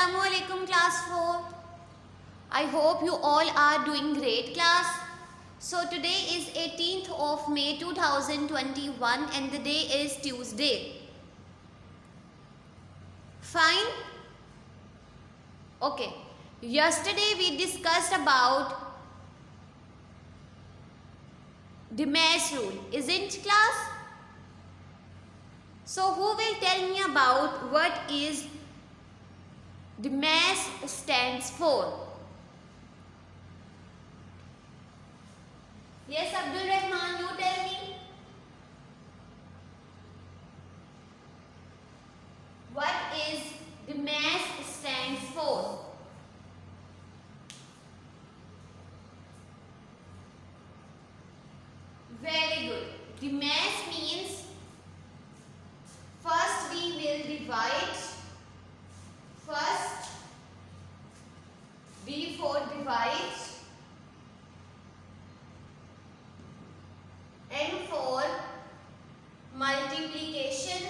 Assalamualaikum class 4. I hope you all are doing great class. So today is 18th of May 2021 and the day is Tuesday. Fine? Okay. Yesterday we discussed about the mass rule, isn't class? So who will tell me about what is the mass stands for? Yes, Abdul Rahman, you tell me. What is the mass stands for? Very good. The mass means first we will divide. First D for divide, M for multiplication,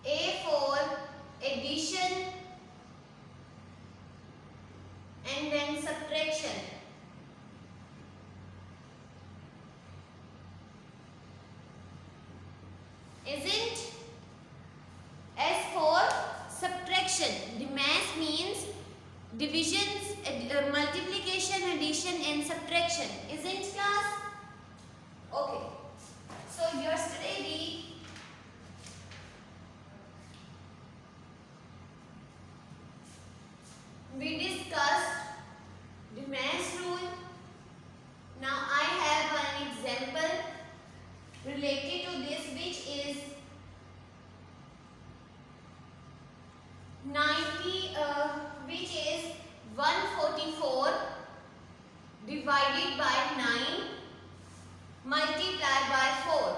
A for addition, and then subtraction. Isn't? S for subtraction. The mass means divisions, multiplication, addition and subtraction. Isn't class? Okay. So yesterday we discussed the mass rule. Now I have an example related to this, which is 144 divided by 9 multiplied by 4.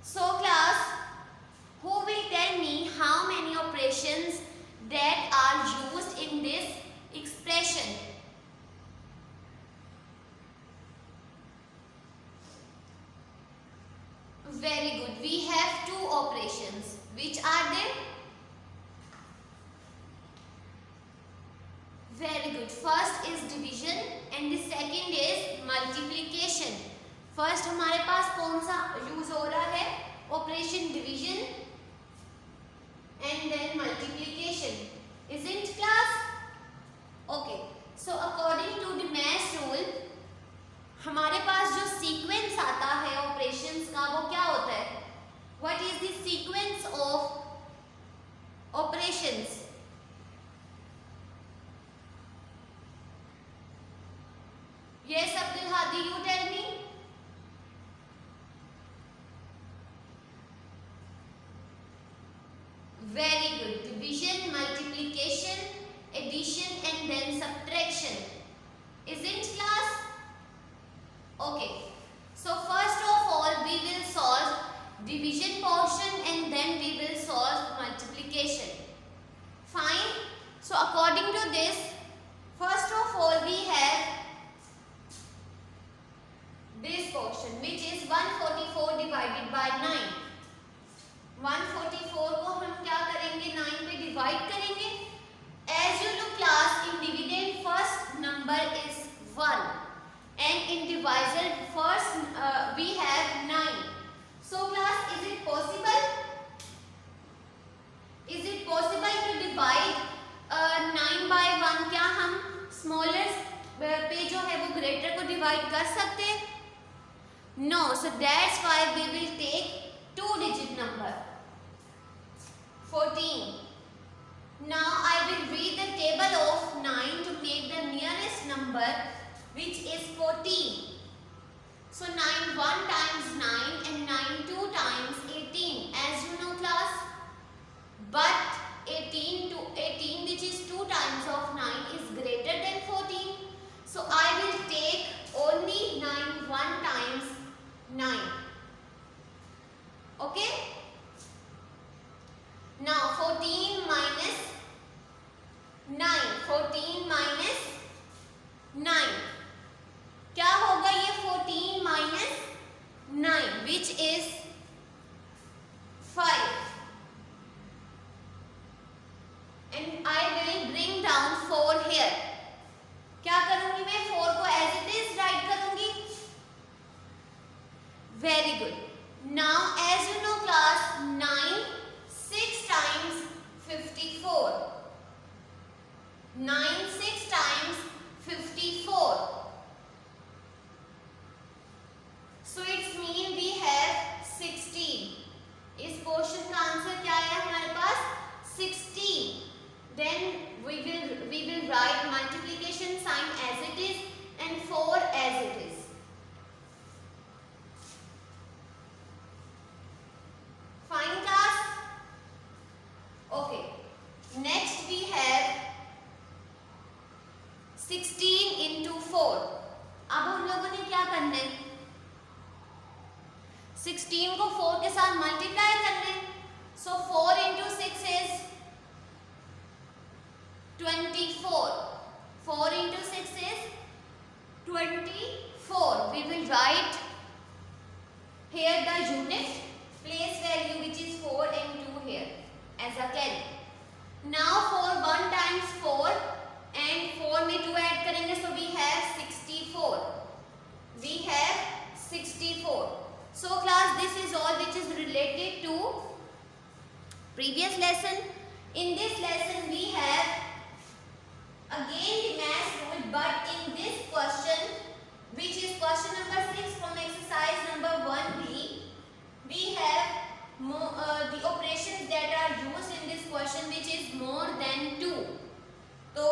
So class, who will tell me how many operations that are used in this expression? Very good. We have two operations. Which are they? Very good. First is division and the second is multiplication. First हमारे पास कौन सा use हो रहा है? Operation division and then multiplication. Isn't class? Okay. So according to the mass rule, हमारे पास जो sequence आता है ऑपरेशंस का वो क्या होता है? What is the sequence of operations? Yes, Abdul Hadi, you tell me. Very good. Division, multiplication, addition and then subtraction. Isn't class? Okay. So first of all we will solve division portion and then we will solve multiplication. Fine. So according to this, first of all we have this portion which is 144 divided by 9. 144 को हम क्या करेंगे? 9 पे divide करेंगे. As you look class, in dividend first number is 1 and in divisor first we have 9. So class, is it possible? Is it possible to divide 9 by 1? क्या हम smallest पे जो है वो greater को divide कर सकते हैं? No. So that's why we will take 2-digit number. 14. Now I will read the table of 9 to make the nearest number, which is 14. So 9 1 times 9 and 9 2 times 18, as you know class. But 18 which is 2 times of 9 is greater than 14. So I will take only 9 1 times 9. Okay? Now 14 minus 9. 14 minus 9. क्या होगा ये 14 minus good. Now as you know class, 9 6 times 54. 9 6 times 54. So it's mean we have 16. इस question का answer क्या है हमारे पास? 16. Then we will write multiplication sign as it is and 4 as it is. Fine class? Okay. Next we have 16 into 4. अब हम लोगों ने क्या करना है? 16 को 4 के साथ मल्टीप्लाई करना है. So 4 into 6 is 24. 4 into 6 is 24. We will write here the unit place value which is 4 and 2 here as a carry. Now for 1 times 4 and 4 में 2 add करेंगे, so we have 64. We have 64. So class, this is all which is related to previous lesson. In this lesson we have again the mass rule, but in this question, which is question number 6 from exercise number 1b, we have the operations that are used in this question which is more than 2. तो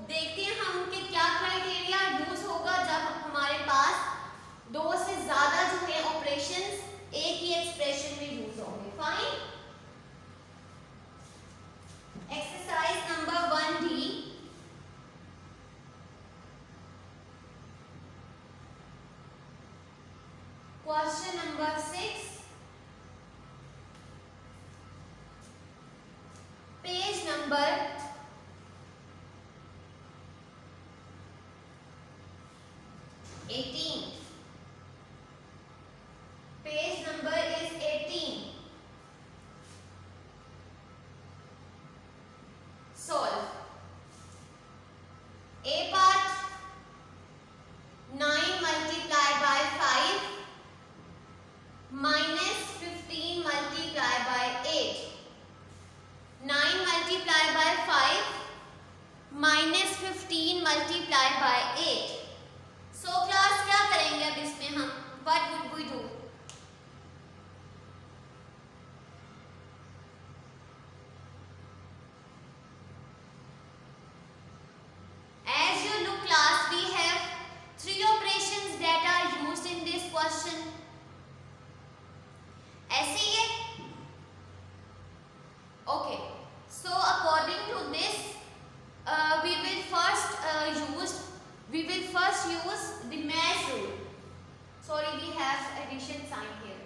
देखते हैं हम कि क्या criteria use होगा जब हमारे पास 2 से ज्यादा जो है ऑपरेशंस एक ही एक्सप्रेशन में यूज होंगे. Fine. Exercise number 1d. Question number 6. Page number 18. Page number is 18. Solve. A part, 9 multiplied by 5 minus 15 multiplied by 8. 9 multiplied by 5 minus 15 multiplied by 8. So class, क्या करेंगे अब इसमें हम? What would we do? As you look class, we have 3 operations that are used in this question. ऐसे ही है? Okay. So according to this, we will first use the mass rule. Sorry, we have addition sign here.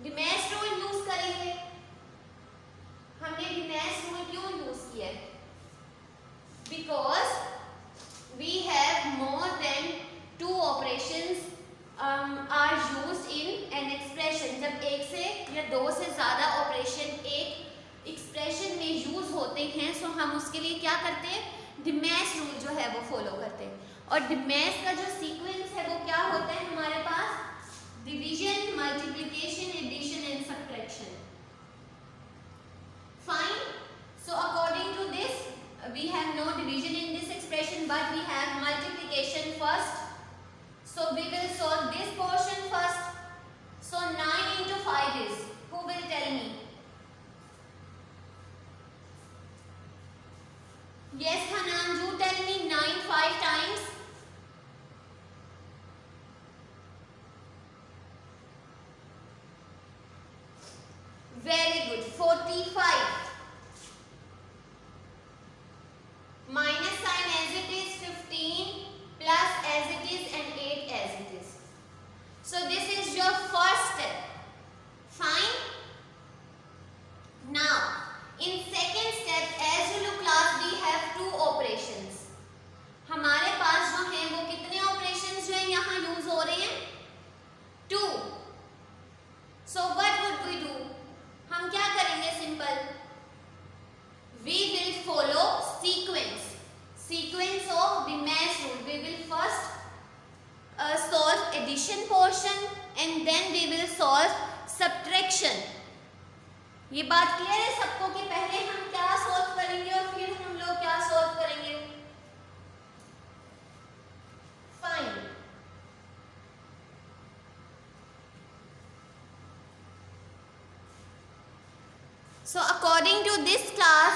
The mass rule use करेंगे. हमने the mass rule क्यों use किया है? Because we have more than 2 operations are used in an expression. जब एक से या 2 से ज़्यादा ऑपरेशन एक एक्सप्रेशन में यूज होते हैं, सो हम उसके लिए क्या करते हैं? द मैस रूल जो है वो फॉलो करते हैं. और द मैस का जो सीक्वेंस है वो क्या होता है हमारे पास? Division, multiplication, addition and subtraction. Fine. So according to this we have no division in this expression, but we have multiplication first. So we will solve this portion first. So 9 into 5 is, who will tell me? Yes Hanan, you tell me. 9 5 times. Very good. 45. Minus sign as it is 15, plus as it is and 8 as it is. So this is your first step. Fine. Now in second step, as you look class, we have 2 operations. हमारे पास जो हैं वो कितने operations जो हैं यहाँ use हो रहे हैं? 2. So what would we do? हम क्या करेंगे? Simple addition portion and then we will solve subtraction. ये बात क्लियर है सबको कि पहले हम क्या सॉल्व करेंगे और फिर हम लोग क्या सॉल्व करेंगे? Fine. So according to this class,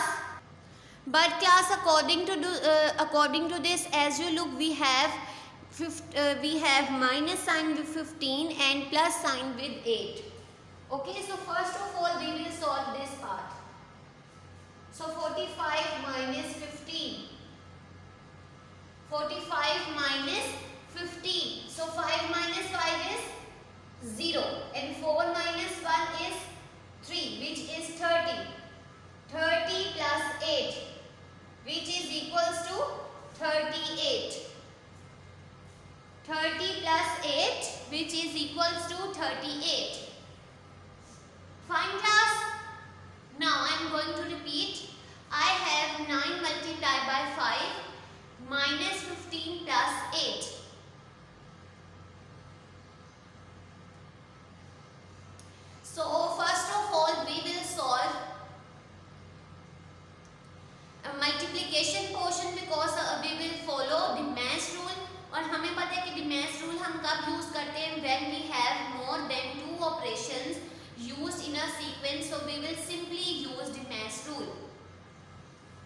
but class according to this, as you look, we have minus sign with 15 and plus sign with 8. Okay, so first of all we will solve this part. So 45 minus 15. 45 minus 15. So 5 minus 5 is 0 and 4 minus 1 is 3, which is 30. 30 plus 8, which is equals to 38. 30 plus 8, which is equals to 38. Fine class? Now I am going to repeat. I have 9 multiplied by 5 minus 15 plus 8. So first of all we will solve a multiplication portion because we will follow the mass rule. और हमें पता है कि the mass rule हम कब use करते हैं? When we have more than 2 operations used in a sequence. So we will simply use the mass rule.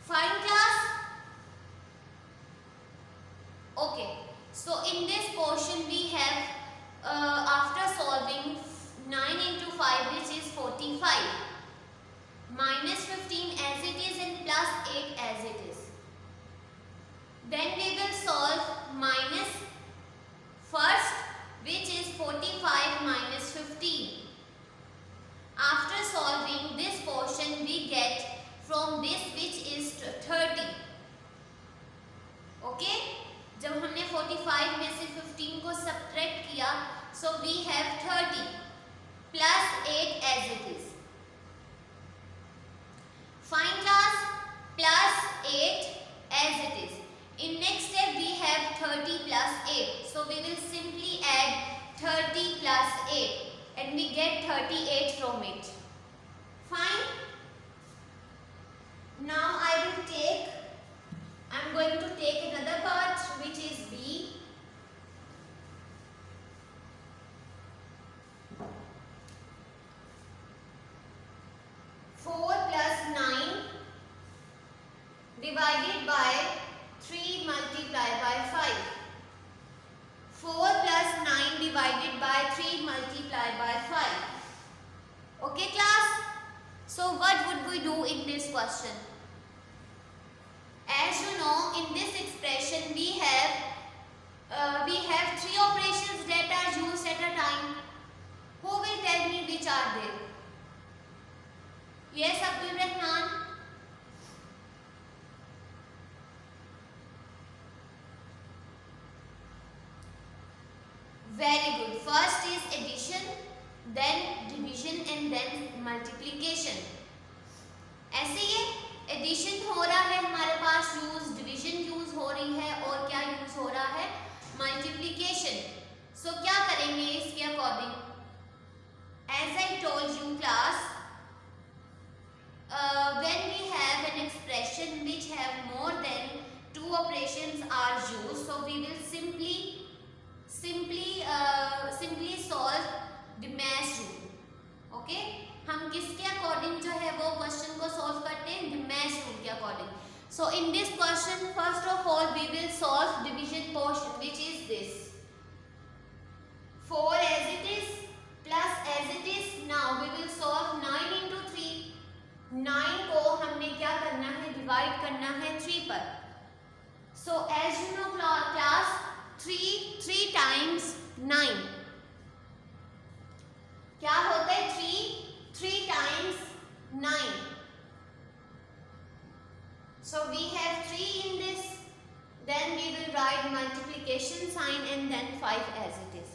Fine class? Okay. So in this portion we have after solving 9 into 5, which is 45, minus 15 as it is and plus 8 as it is. Then we will solve minus first, which is 45 minus 15. After solving this portion we get from this which is 30. Okay? जब हमने 45 में से 15 को subtract किया, so we have 30 plus 8 as it is. Fine class? Plus 8 as it is. In next step we have 30 plus 8. So we will simply add 30 plus 8 and we get 38 from it. Fine? Now I am going to take another part which is B. Divided by 3 multiplied by 5. 4 plus 9 divided by 3 multiplied by 5. Okay class? So what would we do in this question? As you know, in this expression we have 3 operations that are used at a time. Who will tell me which are they? Yes, Abdul Rahman? Very good. First is addition, then division and then multiplication. ऐसे ये addition हो रहा है हमारे पास use, division use हो रही है और क्या यूज हो रहा है? Multiplication. So क्या करेंगे इसके according? As I told you class, when we have an expression which have more than 2 operations are used, so we will simply solve the mass rule. Okay? हम किसके अकॉर्डिंग जो है वो क्वेश्चन को solve करते हैं? the mass rule के according. So in this question, first of all we will solve division portion, which is this 4 as it is plus as it is. Now we will solve 9 into 3. 9 को हमने क्या करना है? Divide करना है 3 पर. So as you know class, 3 times 9 क्या होता है? 3 times 9. So we have 3 in this. Then we will write multiplication sign and then 5 as it is.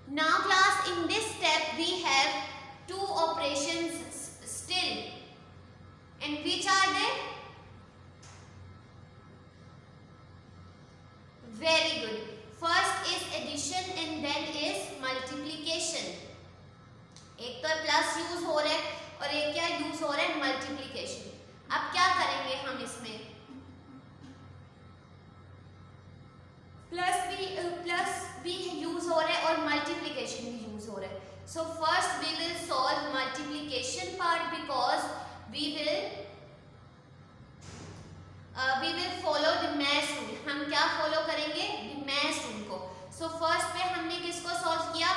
Now class, in this step we have 2 operations still. And which are they? Very good. First is addition and then is multiplication. एक तो plus use हो रहा है और एक क्या use हो रहा है, मल्टीप्लिकेशन। अब क्या करेंगे हम इसमें, प्लस भी यूज हो रहा है और मल्टीप्लिकेशन भी यूज हो रहा है। So first we will solve multiplication part because we will follow the DMAS rule. हम क्या फॉलो करेंगे, द मैश रूल को। सो फर्स्ट पे हमने किसको सॉल्व किया,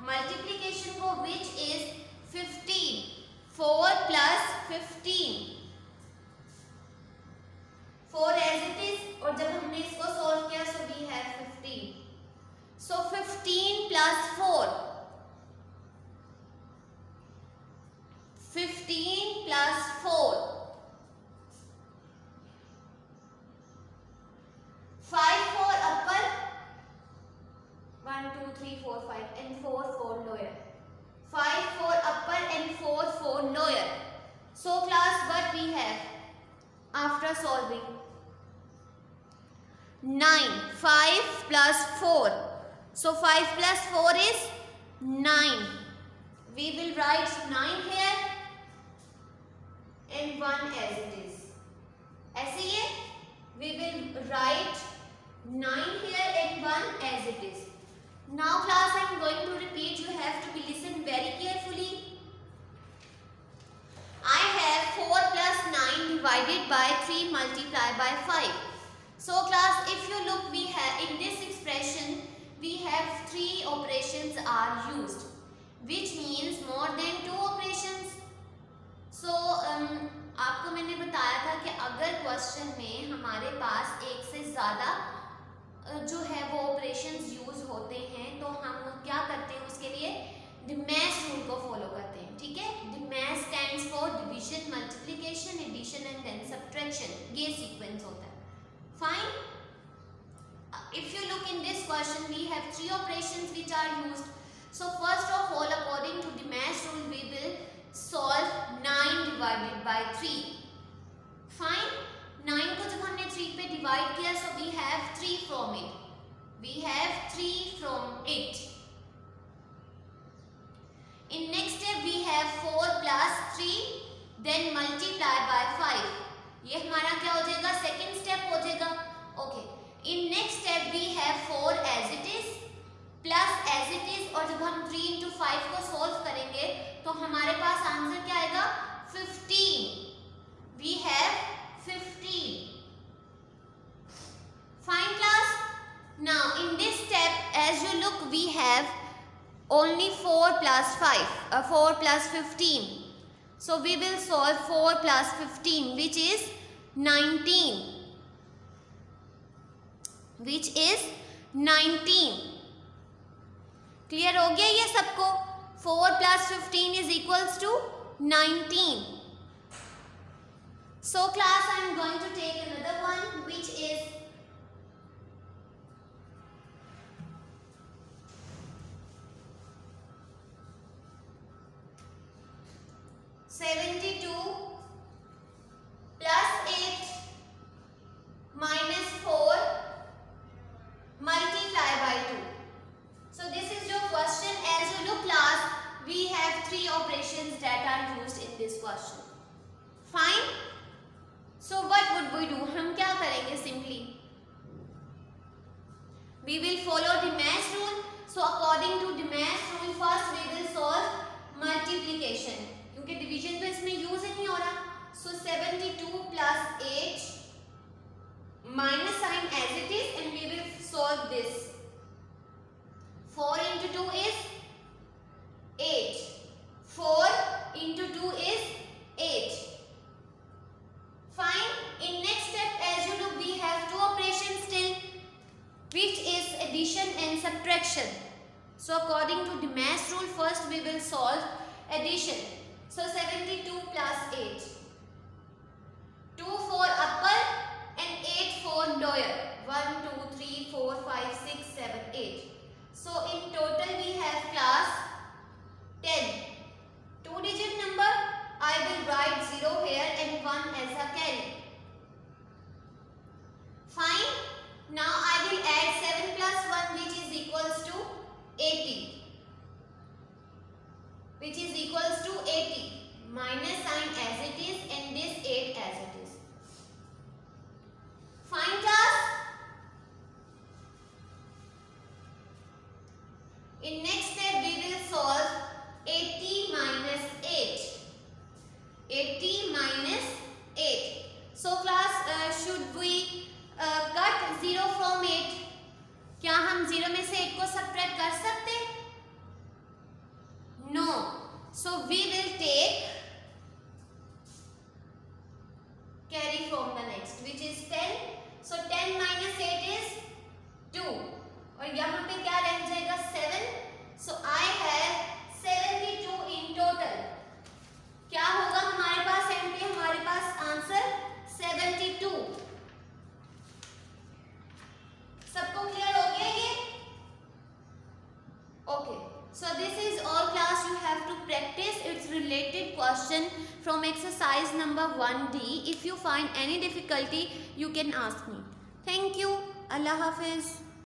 मल्टीप्लिकेशन को, which is 15, 4 plus 15, 4 as it is, और जब हमने इसको सॉल्व किया so we have 15। So 15 plus 4, 15 plus 4, 5 4 upper, 1 2 3 4 5 and 4 4 lower, 5 4 upper and 4 4 lower. So class, what we have after solving, 9, 5 plus 4, so 5 plus 4 is 9. We will write 9 here and 1 as it is. ऐसे ये we will write 9 here and 1 as it is. Now class, I am going to repeat, you have to be listen very carefully. I have 4 plus 9 divided by 3 multiplied by 5. So class, if you look, we have in this expression we have 3 operations are used, which means more than 2 operations. So आपको मैंने बताया था कि अगर question में हमारे पास एक से ज़्यादा जो है वो ऑपरेशंस यूज होते हैं तो हम क्या करते हैं, उसके लिए द मैश रूल को फॉलो करते हैं। ठीक है, the DMAS stands for division, multiplication, addition and then subtraction, ये सीक्वेंस होता है। Fine, if you look in this question we have 3 operations which are used. So first of all, according to the DMAS rule we will solve 9 divided by 3. Fine, 9 को जब हमने 3 पे divide किया so we have 3 from it. We have 3 from it. In next step we have 4 plus 3 then multiply by 5. ये हमारा क्या हो जाएगा, सेकेंड स्टेप हो जाएगा। Okay, in next step we have 4 as it is plus as it is, और जब हम 3 into 5 को सोल्व करेंगे तो हमारे पास आंसर क्या आएगा, 15. We have 15. Fine class, now in this step as you look we have only 4 plus 5, 4 plus 15. So we will solve 4 plus 15 which is 19. Which is 19. Clear हो गया ये सबको, 4 plus 15 is equals to 19. So class, I am going to take another one which is 72 plus 8 minus 4 multiply by 2. So this is your question. As you look class, we have 3 operations that are used in this question. Fine. So what would we do? हम क्या करेंगे? Simply we will follow the mass rule. So according to the mass rule, first we will solve multiplication. क्योंकि division तो इसमें use ही नहीं हो रहा. So 72 plus 8 minus sign as it is, and we will solve this. 4 into 2 is 8. 4 into 2 is 8. Fine. In next step, as you look, we have 2 operations still, which is addition and subtraction. So according to the mass rule, first we will solve addition. So 72 plus 8. 2 for upper and 8 for lower. 1 2 3 4 5 6 7 8. So in total we have class 10. 2-digit number, I will write 0 here and 1 as a carry. Fine. Now I will add 7 plus 1 In next step we will solve 80 minus 8. 80 minus 8. So class, should we cut 0 from 8? क्या हम 0 में से 8 को subtract कर सकते? No. So we will take carry from the next, which is 10. So 10 minus 8 is 2. और यहाँ पे क्या रह जाएगा? 7. So I have 72 in total. क्या होगा हमारे पास एंड पे? हमारे पास आंसर 72. सबको क्लियर हो गया ये? Okay. So this is all class. You have to practice its related question from exercise number 1D. If you find any difficulty, you can ask me. Thank you. Allah Hafiz.